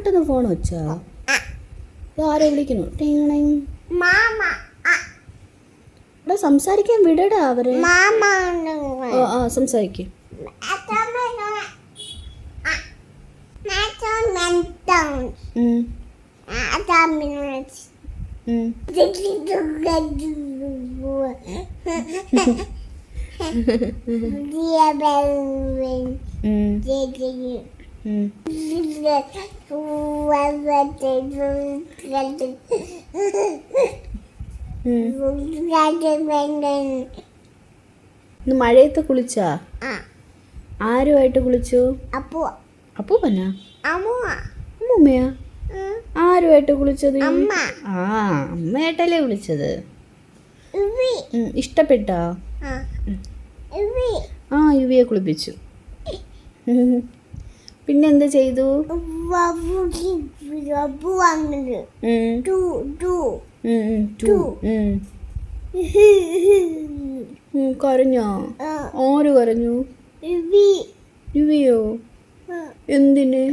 പെട്ടെന്ന് ഫോൺ വെച്ചാ ആരെ വിളിക്കുന്നു? ഇവിടെ സംസാരിക്കാൻ വിടടാ അവരെ. സംസാരിക്കും. മഴയത്ത് കുളിച്ചാ? ആരുമായിട്ട് കുളിച്ചു? അപ്പൂപ്പനാ? അമ്മൂമ്മയാ? ആരുമായിട്ട് കുളിച്ചത്? അമ്മയായിട്ടല്ലേ കുളിച്ചത്? ഇഷ്ടപ്പെട്ടോ? യുവിയെ കുളിപ്പിച്ചു. പിന്നെന്ത് ചെയ്തു? കരഞ്ഞോ? ആര് കരഞ്ഞു? യുവിയോ? എന്തിന്?